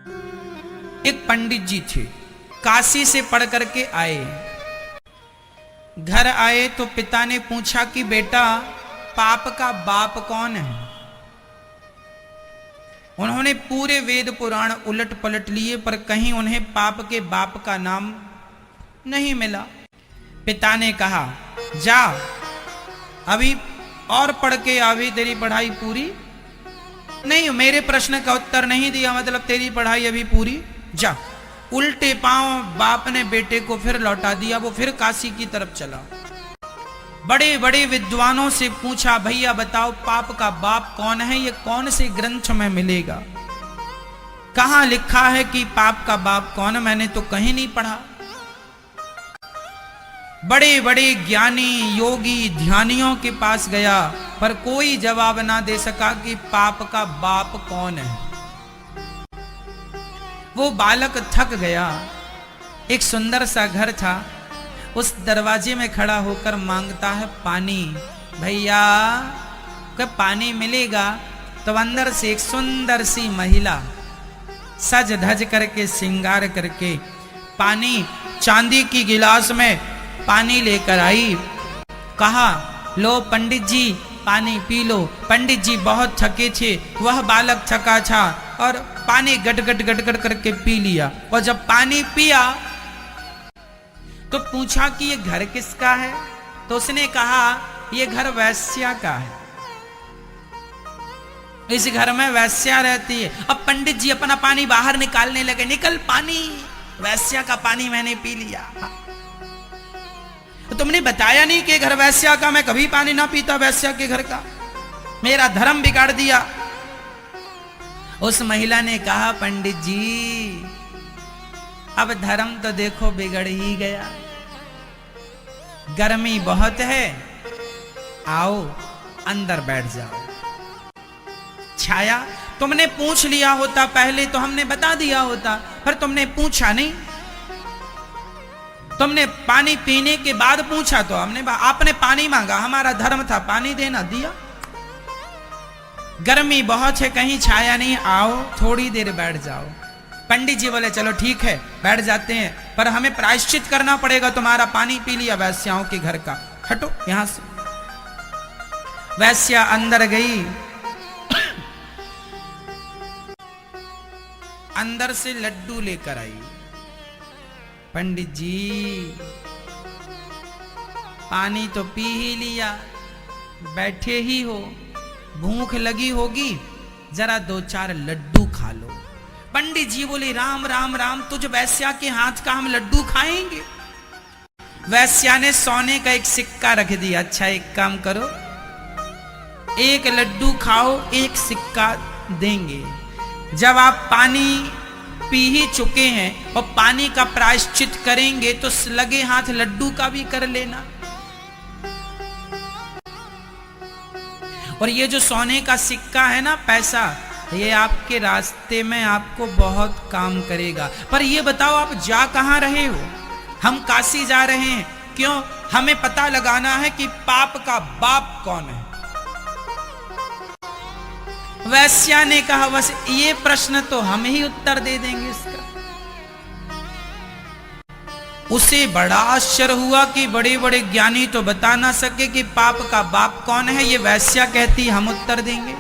एक पंडित जी थे, काशी से पढ़ करके आए। घर आए तो पिता ने पूछा कि बेटा पाप का बाप कौन है। उन्होंने पूरे वेद पुराण उलट पलट लिए पर कहीं उन्हें पाप के बाप का नाम नहीं मिला। पिता ने कहा जा अभी और पढ़ के आवी, तेरी पढ़ाई पूरी नहीं, मेरे प्रश्न का उत्तर नहीं दिया मतलब तेरी पढ़ाई अभी पूरी, जा। उल्टे पांव बाप ने बेटे को फिर लौटा दिया। वो फिर काशी की तरफ चला। बड़े बड़े विद्वानों से पूछा भैया बताओ पाप का बाप कौन है, ये कौन से ग्रंथ में मिलेगा, कहां लिखा है कि पाप का बाप कौन है, मैंने तो कहीं नहीं पढ़ा। बड़े बड़े ज्ञानी योगी ध्यानियों के पास गया पर कोई जवाब ना दे सका कि पाप का बाप कौन है। वो बालक थक गया। एक सुंदर सा घर था, उस दरवाजे में खड़ा होकर मांगता है पानी। भैया क्या पानी मिलेगा? तो अंदर से एक सुंदर सी महिला सज धज करके श्रृंगार करके पानी चांदी की गिलास में पानी लेकर आई। कहा लो पंडित जी पानी पी लो। पंडित जी बहुत थके थे, वह बालक थका था और पानी गट गट गट गट करके पी लिया। और जब पानी पिया तो पूछा कि ये घर किसका है? तो उसने कहा ये घर वैश्या का है, इस घर में वैश्या रहती है। अब पंडित जी अपना पानी बाहर निकालने लगे। निकल पानी, वैश्या का पानी मैंने पी लिया। तो तुमने बताया नहीं कि घर वैश्या का, मैं कभी पानी ना पीता वैश्या के घर का, मेरा धर्म बिगाड़ दिया। उस महिला ने कहा पंडित जी अब धर्म तो देखो बिगड़ ही गया, गर्मी बहुत है, आओ अंदर बैठ जाओ। छाया तुमने पूछ लिया होता पहले तो हमने बता दिया होता, पर तुमने पूछा नहीं। तुमने पानी पीने के बाद पूछा तो हमने, आपने पानी मांगा, हमारा धर्म था पानी देना, दिया। गर्मी बहुत है, कहीं छाया नहीं, आओ थोड़ी देर बैठ जाओ। पंडित जी बोले चलो ठीक है बैठ जाते हैं, पर हमें प्रायश्चित करना पड़ेगा, तुम्हारा पानी पी लिया वैश्याओं के घर का, हटो यहां से। वैश्या अंदर गई, अंदर से लड्डू लेकर आई। पंडित जी पानी तो पी ही लिया, बैठे ही हो, भूख लगी होगी, जरा दो चार लड्डू खा लो। पंडित जी बोले राम राम राम, तुझ वैश्या के हाथ का हम लड्डू खाएंगे? वैश्या ने सोने का एक सिक्का रख दिया। अच्छा एक काम करो, एक लड्डू खाओ, एक सिक्का देंगे। जब आप पानी पी ही चुके हैं और पानी का प्रायश्चित करेंगे तो लगे हाथ लड्डू का भी कर लेना। और ये जो सोने का सिक्का है ना, पैसा, ये आपके रास्ते में आपको बहुत काम करेगा। पर ये बताओ आप जा कहां रहे हो? हम काशी जा रहे हैं। क्यों? हमें पता लगाना है कि पाप का बाप कौन है। वैश्या ने कहा बस ये प्रश्न तो हम ही उत्तर दे देंगे इसका। उसे बड़ा आश्चर्य हुआ कि बड़े बड़े ज्ञानी तो बता ना सके कि पाप का बाप कौन है, ये वैश्या कहती हम उत्तर देंगे।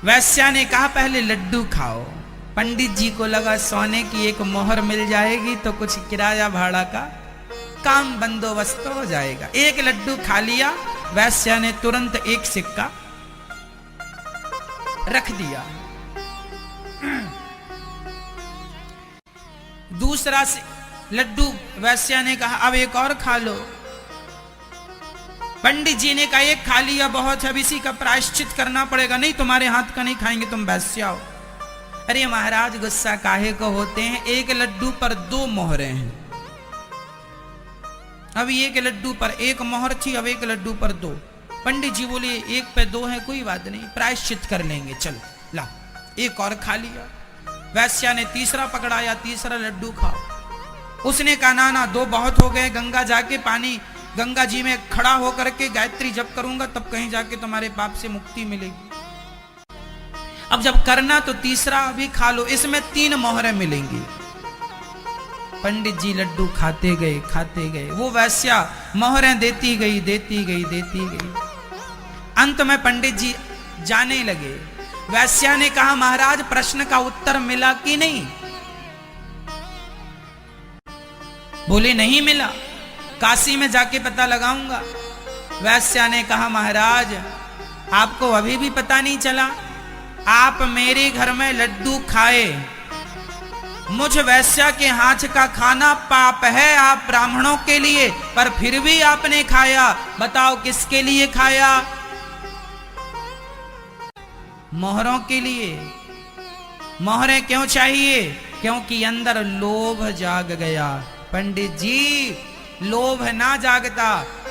वैश्या ने कहा पहले लड्डू खाओ। पंडित जी को लगा सोने की एक मोहर मिल जाएगी तो कुछ किराया भाड़ा का काम बंदोबस्त हो जाएगा। एक लड्डू खा लिया, वैश्या ने तुरंत एक सिक्का रख दिया। दूसरा लड्डू वैश्या ने कहा अब एक और खा लो। पंडित जी ने कहा एक खा लिया बहुत है, अब इसी का प्रायश्चित करना पड़ेगा। नहीं तुम्हारे हाथ का नहीं खाएंगे, तुम वैश्या हो। अरे महाराज गुस्सा काहे को होते हैं, एक लड्डू पर दो मोहरें हैं। अब एक लड्डू पर एक मोहर थी, अब एक लड्डू पर दो। पंडित जी बोले एक पे दो है, कोई बात नहीं, प्रायश्चित कर लेंगे, चलो ला। एक और खा लिया। वैश्या ने तीसरा पकड़ाया, तीसरा लड्डू खाओ। उसने कहा ना ना दो बहुत हो गए, गंगा जाके पानी गंगा जी में खड़ा होकर के गायत्री जप करूंगा तब कहीं जाके तुम्हारे पाप से मुक्ति मिलेगी। अब जब करना तो तीसरा भी खा लो, इसमें 3 मोहरें मिलेंगी। पंडित जी लड्डू खाते गए, वो वैश्या मोहरें देती गई। अंत में पंडित जी जाने लगे। वैश्या ने कहा, महाराज प्रश्न का उत्तर मिला कि नहीं? बोले नहीं मिला, काशी में जाके पता लगाऊंगा। वैश्या ने कहा, महाराज आपको अभी भी पता नहीं चला? आप मेरे घर में लड्डू खाए, मुझ वैश्या के हाथ का खाना पाप है आप ब्राह्मणों के लिए, पर फिर भी आपने खाया। बताओ किसके लिए खाया? मोहरों के लिए। मोहरें क्यों चाहिए? क्योंकि अंदर लोभ जाग गया। पंडित जी लोभ ना जागता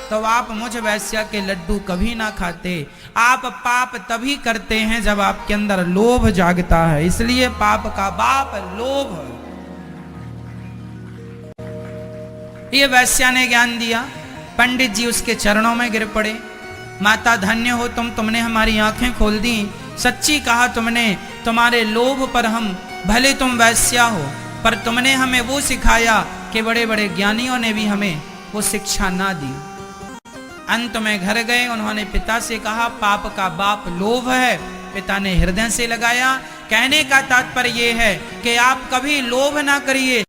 तो आप मुझ वैश्या के लड्डू कभी ना खाते। आप पाप तभी करते हैं जब आपके अंदर लोभ जागता है, इसलिए पाप का बाप लोभ। ये वैश्या ने ज्ञान दिया। पंडित जी उसके चरणों में गिर पड़े। माता धन्य हो तुमने हमारी आंखें खोल दी। सच्ची कहा तुमने, तुम्हारे लोभ पर हम, भले तुम वैश्या हो पर तुमने हमें वो सिखाया कि बड़े बड़े ज्ञानियों ने भी हमें वो शिक्षा ना दी। अंत में घर गए, उन्होंने पिता से कहा पाप का बाप लोभ है। पिता ने हृदय से लगाया। कहने का तात्पर्य यह है कि आप कभी लोभ ना करिए,